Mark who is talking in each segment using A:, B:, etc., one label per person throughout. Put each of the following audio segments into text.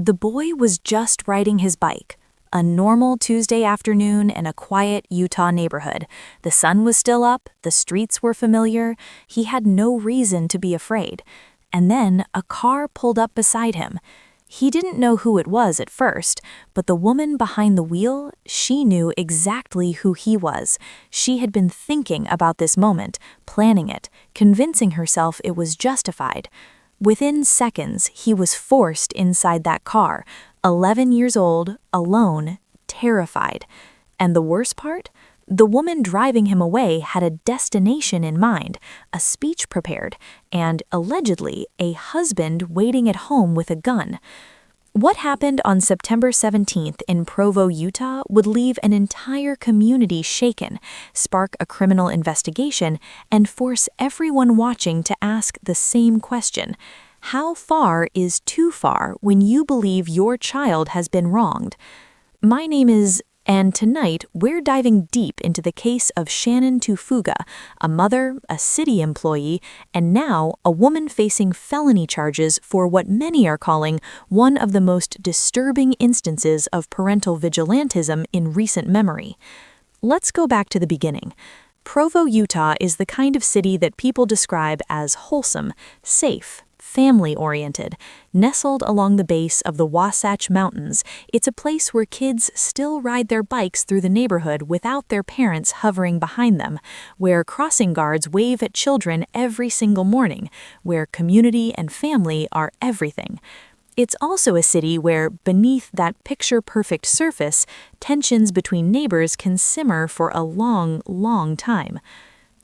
A: The boy was just riding his bike. A normal Tuesday afternoon in a quiet Utah neighborhood. The sun was still up, the streets were familiar, he had no reason to be afraid. And then a car pulled up beside him. He didn't know who it was at first, but the woman behind the wheel, she knew exactly who he was. She had been thinking about this moment, planning it, convincing herself it was justified. Within seconds, he was forced inside that car, 11 years old, alone, terrified. And the worst part? The woman driving him away had a destination in mind, a speech prepared, and, allegedly, a husband waiting at home with a gun. What happened on September 17th in Provo, Utah would leave an entire community shaken, spark a criminal investigation, and force everyone watching to ask the same question. How far is too far when you believe your child has been wronged? My name is... And tonight, we're diving deep into the case of Shannon Tufuga, a mother, a city employee, and now a woman facing felony charges for what many are calling one of the most disturbing instances of parental vigilantism in recent memory. Let's go back to the beginning. Provo, Utah is the kind of city that people describe as wholesome, safe, family-oriented. Nestled along the base of the Wasatch Mountains, it's a place where kids still ride their bikes through the neighborhood without their parents hovering behind them, where crossing guards wave at children every single morning, where community and family are everything. It's also a city where, beneath that picture-perfect surface, tensions between neighbors can simmer for a long, long time.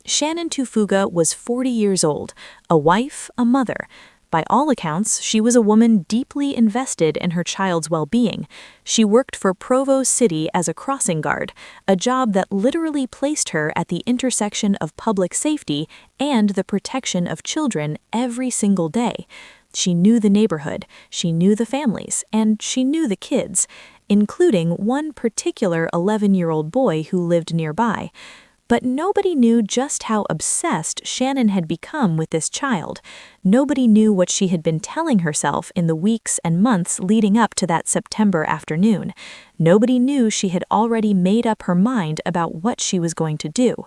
A: Shannon Tufuga was 40 years old, a wife, a mother. By all accounts, she was a woman deeply invested in her child's well-being. She worked for Provo City as a crossing guard, a job that literally placed her at the intersection of public safety and the protection of children every single day. She knew the neighborhood, she knew the families, and she knew the kids, including one particular 11-year-old boy who lived nearby. But nobody knew just how obsessed Shannon had become with this child. Nobody knew what she had been telling herself in the weeks and months leading up to that September afternoon. Nobody knew she had already made up her mind about what she was going to do.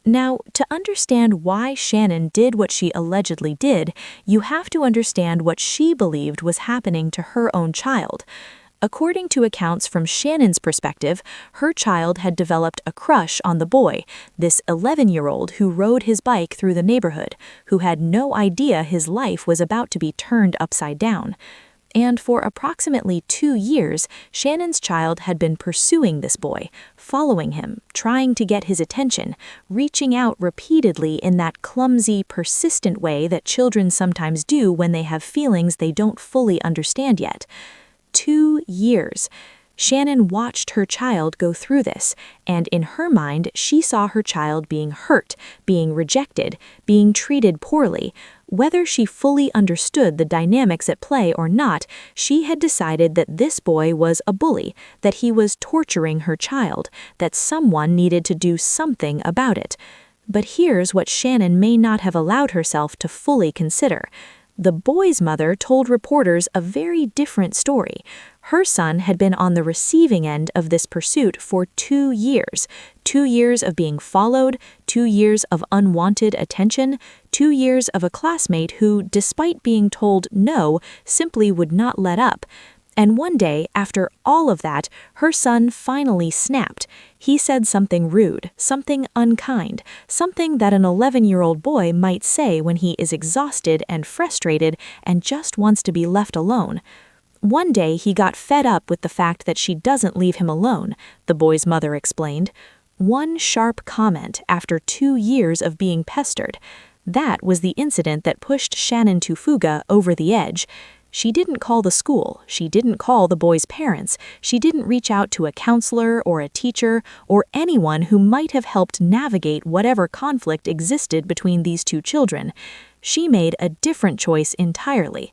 A: Now, to understand why Shannon did what she allegedly did, you have to understand what she believed was happening to her own child. According to accounts from Shannon's perspective, her child had developed a crush on the boy, this 11-year-old who rode his bike through the neighborhood, who had no idea his life was about to be turned upside down. And for approximately 2 years, Shannon's child had been pursuing this boy, following him, trying to get his attention, reaching out repeatedly in that clumsy, persistent way that children sometimes do when they have feelings they don't fully understand yet. 2 years. Shannon watched her child go through this, and in her mind, she saw her child being hurt, being rejected, being treated poorly. Whether she fully understood the dynamics at play or not, she had decided that this boy was a bully, that he was torturing her child, that someone needed to do something about it. But here's what Shannon may not have allowed herself to fully consider. The boy's mother told reporters a very different story. Her son had been on the receiving end of this pursuit for 2 years. 2 years of being followed, 2 years of unwanted attention, 2 years of a classmate who, despite being told no, simply would not let up. And one day, after all of that, her son finally snapped. He said something rude, something unkind, something that an 11-year-old boy might say when he is exhausted and frustrated and just wants to be left alone. One day, he got fed up with the fact that she doesn't leave him alone, the boy's mother explained. One sharp comment after 2 years of being pestered. That was the incident that pushed Shannon Tufuga over the edge. She didn't call the school, she didn't call the boy's parents, she didn't reach out to a counselor or a teacher or anyone who might have helped navigate whatever conflict existed between these two children. She made a different choice entirely.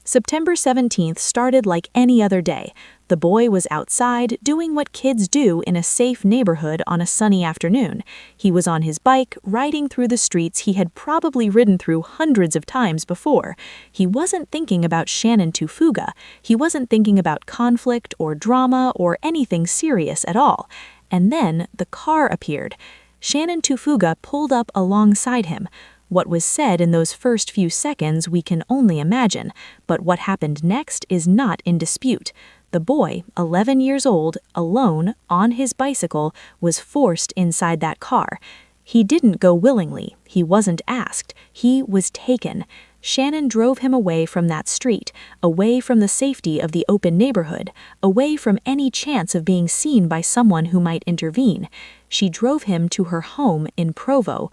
A: September 17th started like any other day. The boy was outside, doing what kids do in a safe neighborhood on a sunny afternoon. He was on his bike, riding through the streets he had probably ridden through hundreds of times before. He wasn't thinking about Shannon Tufuga. He wasn't thinking about conflict or drama or anything serious at all. And then the car appeared. Shannon Tufuga pulled up alongside him. What was said in those first few seconds we can only imagine, but what happened next is not in dispute. The boy, 11 years old, alone, on his bicycle, was forced inside that car. He didn't go willingly. He wasn't asked. He was taken. Shannon drove him away from that street, away from the safety of the open neighborhood, away from any chance of being seen by someone who might intervene. She drove him to her home in Provo.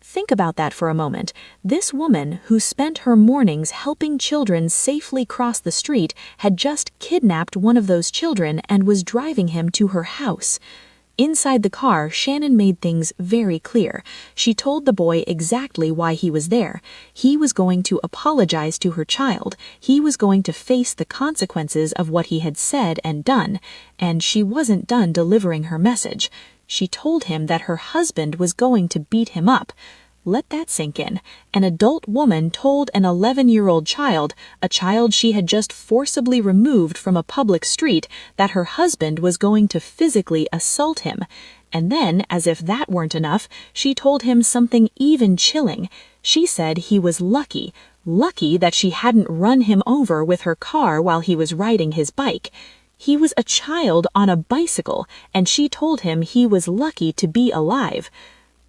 A: Think about that for a moment. This woman, who spent her mornings helping children safely cross the street, had just kidnapped one of those children and was driving him to her house. Inside the car, Shannon made things very clear. She told the boy exactly why he was there. He was going to apologize to her child. He was going to face the consequences of what he had said and done. And she wasn't done delivering her message. She told him that her husband was going to beat him up. Let that sink in. An adult woman told an 11-year-old child, a child she had just forcibly removed from a public street, that her husband was going to physically assault him. And then, as if that weren't enough, she told him something even chilling. She said he was lucky that she hadn't run him over with her car while he was riding his bike. He was a child on a bicycle, and she told him he was lucky to be alive.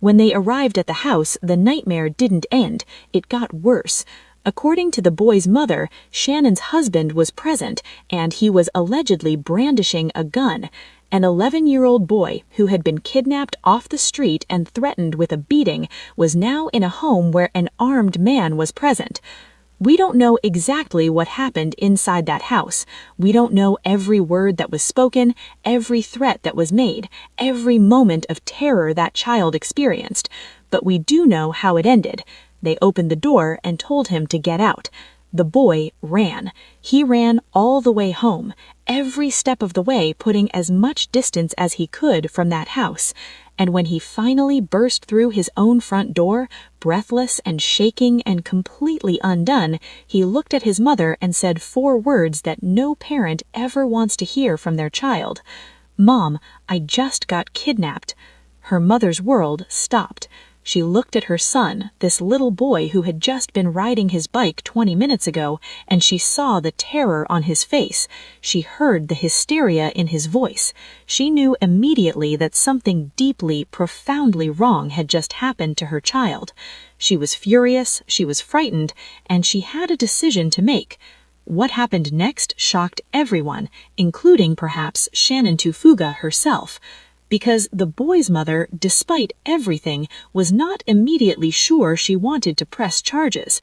A: When they arrived at the house, the nightmare didn't end. It got worse. According to the boy's mother, Shannon's husband was present, and he was allegedly brandishing a gun. An 11-year-old boy who had been kidnapped off the street and threatened with a beating was now in a home where an armed man was present. We don't know exactly what happened inside that house. We don't know every word that was spoken, every threat that was made, every moment of terror that child experienced. But we do know how it ended. They opened the door and told him to get out. The boy ran. He ran all the way home, every step of the way putting as much distance as he could from that house. And when he finally burst through his own front door, breathless and shaking and completely undone, he looked at his mother and said 4 words that no parent ever wants to hear from their child. "Mom, I just got kidnapped." Her mother's world stopped. She looked at her son, this little boy who had just been riding his bike 20 minutes ago, and she saw the terror on his face. She heard the hysteria in his voice. She knew immediately that something deeply, profoundly wrong had just happened to her child. She was furious, she was frightened, and she had a decision to make. What happened next shocked everyone, including perhaps Shannon Tufuga herself. Because the boy's mother, despite everything, was not immediately sure she wanted to press charges.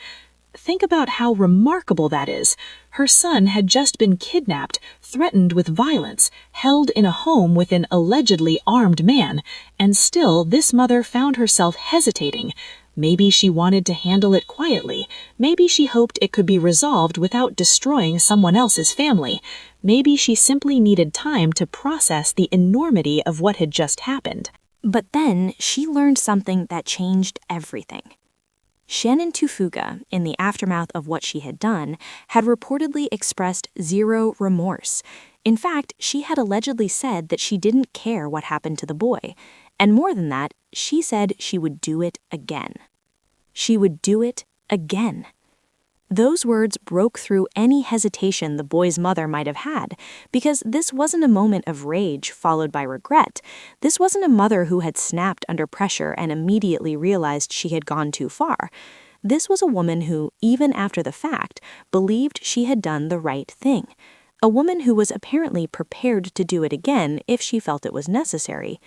A: Think about how remarkable that is. Her son had just been kidnapped, threatened with violence, held in a home with an allegedly armed man, and still this mother found herself hesitating. Maybe she wanted to handle it quietly. Maybe she hoped it could be resolved without destroying someone else's family. Maybe she simply needed time to process the enormity of what had just happened. But then she learned something that changed everything. Shannon Tufuga, in the aftermath of what she had done, had reportedly expressed 0 remorse. In fact, she had allegedly said that she didn't care what happened to the boy. And more than that, she said she would do it again. She would do it again. Those words broke through any hesitation the boy's mother might have had, because this wasn't a moment of rage followed by regret. This wasn't a mother who had snapped under pressure and immediately realized she had gone too far. This was a woman who, even after the fact, believed she had done the right thing. A woman who was apparently prepared to do it again if she felt it was necessary.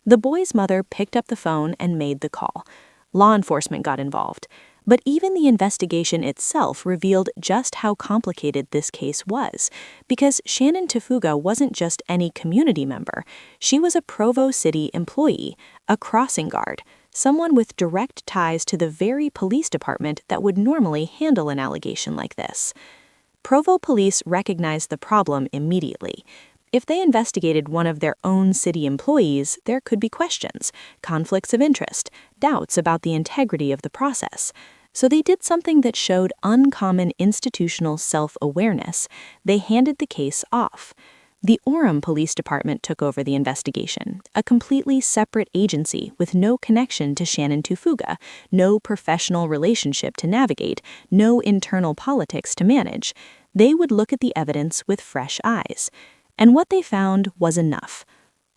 A: The boy's mother picked up the phone and made the call. Law enforcement got involved. But even the investigation itself revealed just how complicated this case was, because Shannon Tufuga wasn't just any community member. She was a Provo City employee, a crossing guard, someone with direct ties to the very police department that would normally handle an allegation like this. Provo police recognized the problem immediately. If they investigated one of their own city employees, there could be questions, conflicts of interest, doubts about the integrity of the process. So they did something that showed uncommon institutional self-awareness. They handed the case off. The Orem Police Department took over the investigation, a completely separate agency with no connection to Shannon Tufuga, no professional relationship to navigate, no internal politics to manage. They would look at the evidence with fresh eyes. And what they found was enough.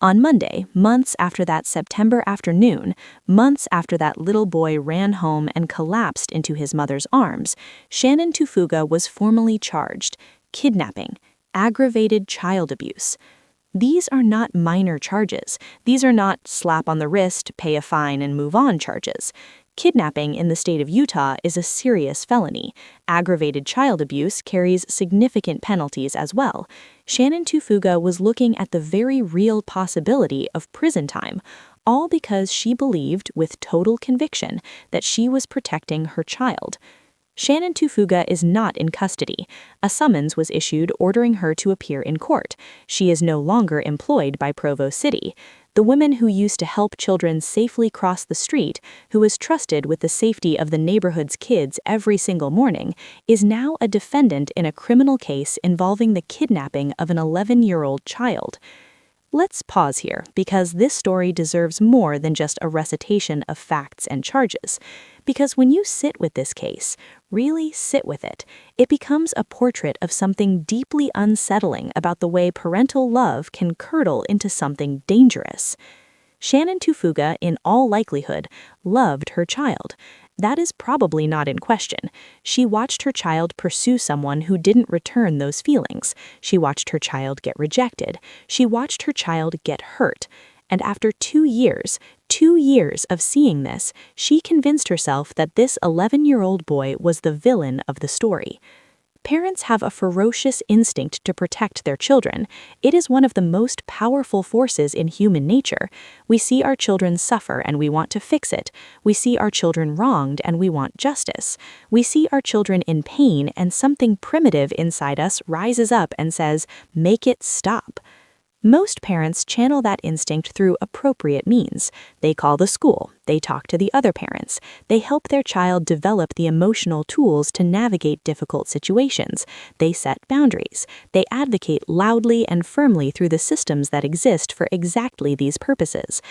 A: On Monday, months after that September afternoon, months after that little boy ran home and collapsed into his mother's arms, Shannon Tufuga was formally charged: kidnapping, aggravated child abuse. These are not minor charges. These are not slap on the wrist, pay a fine, and move on charges. Kidnapping in the state of Utah is a serious felony. Aggravated child abuse carries significant penalties as well. Shannon Tufuga was looking at the very real possibility of prison time, all because she believed with total conviction that she was protecting her child. Shannon Tufuga is not in custody. A summons was issued ordering her to appear in court. She is no longer employed by Provo City. The woman who used to help children safely cross the street, who was trusted with the safety of the neighborhood's kids every single morning, is now a defendant in a criminal case involving the kidnapping of an 11-year-old child. Let's pause here, because this story deserves more than just a recitation of facts and charges. Because when you sit with this case, really sit with it, it becomes a portrait of something deeply unsettling about the way parental love can curdle into something dangerous. Shannon Tufuga, in all likelihood, loved her child. That is probably not in question. She watched her child pursue someone who didn't return those feelings. She watched her child get rejected. She watched her child get hurt. And after 2 years of seeing this, she convinced herself that this 11-year-old boy was the villain of the story. Parents have a ferocious instinct to protect their children. It is one of the most powerful forces in human nature. We see our children suffer and we want to fix it. We see our children wronged and we want justice. We see our children in pain and something primitive inside us rises up and says, "Make it stop." Most parents channel that instinct through appropriate means. They call the school, they talk to the other parents, they help their child develop the emotional tools to navigate difficult situations, they set boundaries, they advocate loudly and firmly through the systems that exist for exactly these purposes.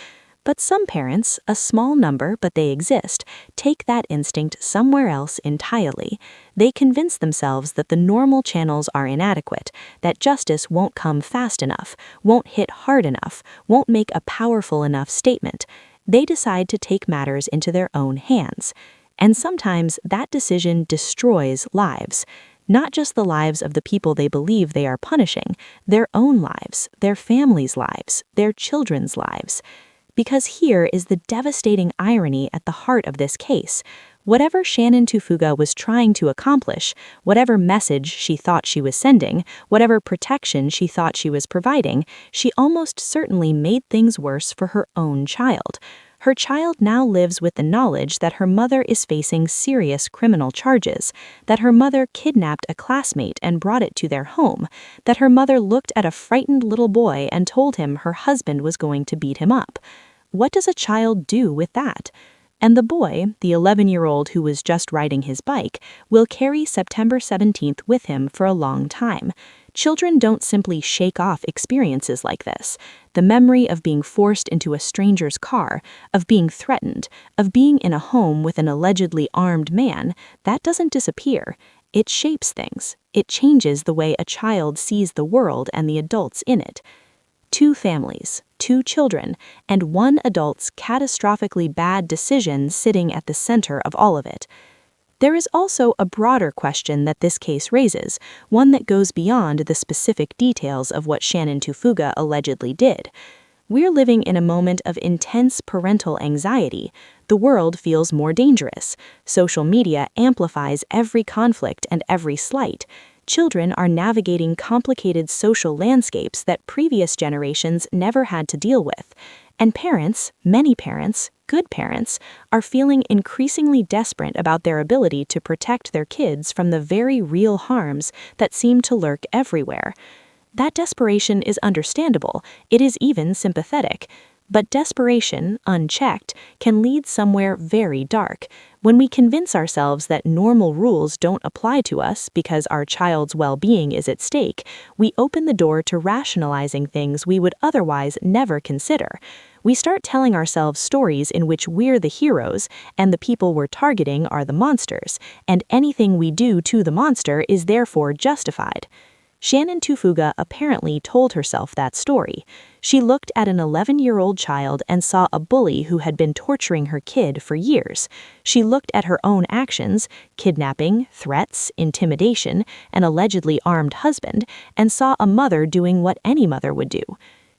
A: But some parents, a small number but they exist, take that instinct somewhere else entirely. They convince themselves that the normal channels are inadequate, that justice won't come fast enough, won't hit hard enough, won't make a powerful enough statement. They decide to take matters into their own hands. And sometimes that decision destroys lives. Not just the lives of the people they believe they are punishing, their own lives, their families' lives, their children's lives. Because here is the devastating irony at the heart of this case. Whatever Shannon Tufuga was trying to accomplish, whatever message she thought she was sending, whatever protection she thought she was providing, she almost certainly made things worse for her own child. Her child now lives with the knowledge that her mother is facing serious criminal charges, that her mother kidnapped a classmate and brought it to their home, that her mother looked at a frightened little boy and told him her husband was going to beat him up. What does a child do with that? And the boy, the 11-year-old who was just riding his bike, will carry September 17th with him for a long time. Children don't simply shake off experiences like this. The memory of being forced into a stranger's car, of being threatened, of being in a home with an allegedly armed man, that doesn't disappear. It shapes things. It changes the way a child sees the world and the adults in it. 2 families, 2 children, and one adult's catastrophically bad decision sitting at the center of all of it. There is also a broader question that this case raises, one that goes beyond the specific details of what Shannon Tufuga allegedly did. We're living in a moment of intense parental anxiety. The world feels more dangerous. Social media amplifies every conflict and every slight. Children are navigating complicated social landscapes that previous generations never had to deal with. And parents, many parents, good parents, are feeling increasingly desperate about their ability to protect their kids from the very real harms that seem to lurk everywhere. That desperation is understandable, it is even sympathetic. But desperation, unchecked, can lead somewhere very dark. When we convince ourselves that normal rules don't apply to us because our child's well-being is at stake, we open the door to rationalizing things we would otherwise never consider. We start telling ourselves stories in which we're the heroes, and the people we're targeting are the monsters, and anything we do to the monster is therefore justified. Shannon Tufuga apparently told herself that story. She looked at an 11-year-old child and saw a bully who had been torturing her kid for years. She looked at her own actions, kidnapping, threats, intimidation, an allegedly armed husband, and saw a mother doing what any mother would do.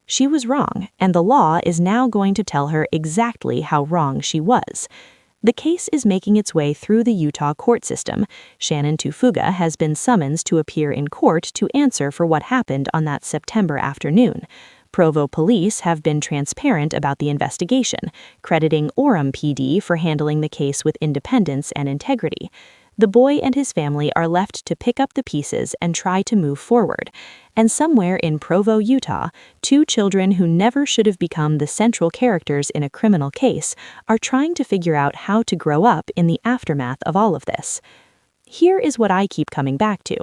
A: She was wrong, and the law is now going to tell her exactly how wrong she was. The case is making its way through the Utah court system. Shannon Tufuga has been summoned to appear in court to answer for what happened on that September afternoon. Provo police have been transparent about the investigation, crediting Orem PD for handling the case with independence and integrity. The boy and his family are left to pick up the pieces and try to move forward. And somewhere in Provo, Utah, two children who never should have become the central characters in a criminal case are trying to figure out how to grow up in the aftermath of all of this. Here is what I keep coming back to.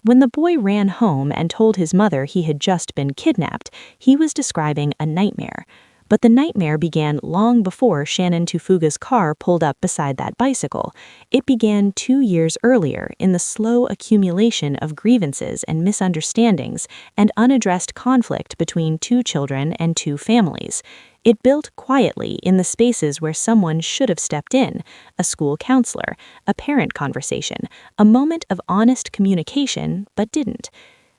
A: When the boy ran home and told his mother he had just been kidnapped, he was describing a nightmare. But the nightmare began long before Shannon Tufuga's car pulled up beside that bicycle. It began 2 years earlier in the slow accumulation of grievances and misunderstandings and unaddressed conflict between two children and two families. It built quietly in the spaces where someone should have stepped in: a school counselor, a parent conversation, a moment of honest communication, but didn't.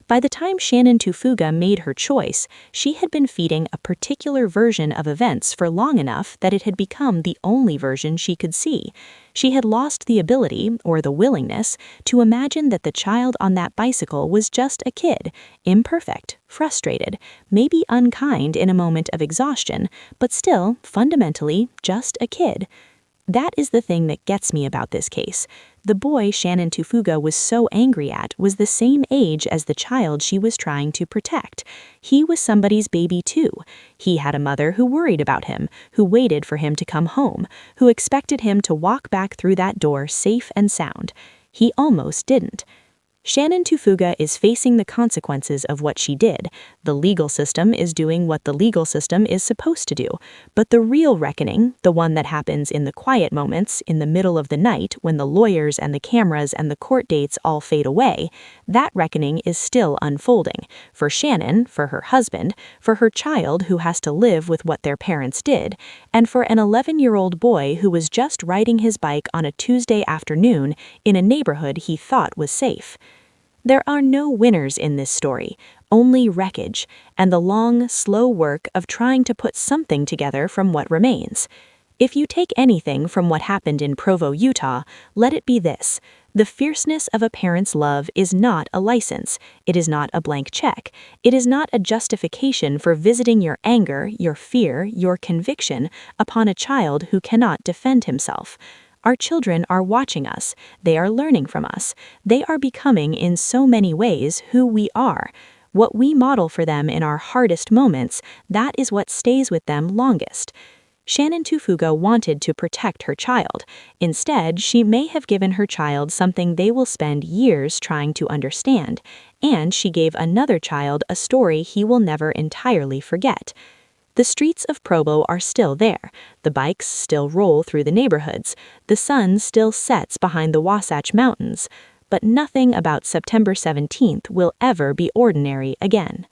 A: By the time Shannon Tufuga made her choice, she had been feeding a particular version of events for long enough that it had become the only version she could see. She had lost the ability, or the willingness, to imagine that the child on that bicycle was just a kid, imperfect, frustrated, maybe unkind in a moment of exhaustion, but still, fundamentally, just a kid. That is the thing that gets me about this case. The boy Shannon Tufuga was so angry at was the same age as the child she was trying to protect. He was somebody's baby too. He had a mother who worried about him, who waited for him to come home, who expected him to walk back through that door safe and sound. He almost didn't. Shannon Tufuga is facing the consequences of what she did. The legal system is doing what the legal system is supposed to do. But the real reckoning, the one that happens in the quiet moments, in the middle of the night, when the lawyers and the cameras and the court dates all fade away, that reckoning is still unfolding. For Shannon, for her husband, for her child who has to live with what their parents did, and for an 11-year-old boy who was just riding his bike on a Tuesday afternoon in a neighborhood he thought was safe. There are no winners in this story, only wreckage, and the long, slow work of trying to put something together from what remains. If you take anything from what happened in Provo, Utah, let it be this: the fierceness of a parent's love is not a license, it is not a blank check, it is not a justification for visiting your anger, your fear, your conviction upon a child who cannot defend himself. Our children are watching us, they are learning from us, they are becoming in so many ways who we are. What we model for them in our hardest moments, that is what stays with them longest. Shannon Tufuga wanted to protect her child. Instead, she may have given her child something they will spend years trying to understand, and she gave another child a story he will never entirely forget. The streets of Provo are still there, the bikes still roll through the neighborhoods, the sun still sets behind the Wasatch Mountains, but nothing about September 17th will ever be ordinary again.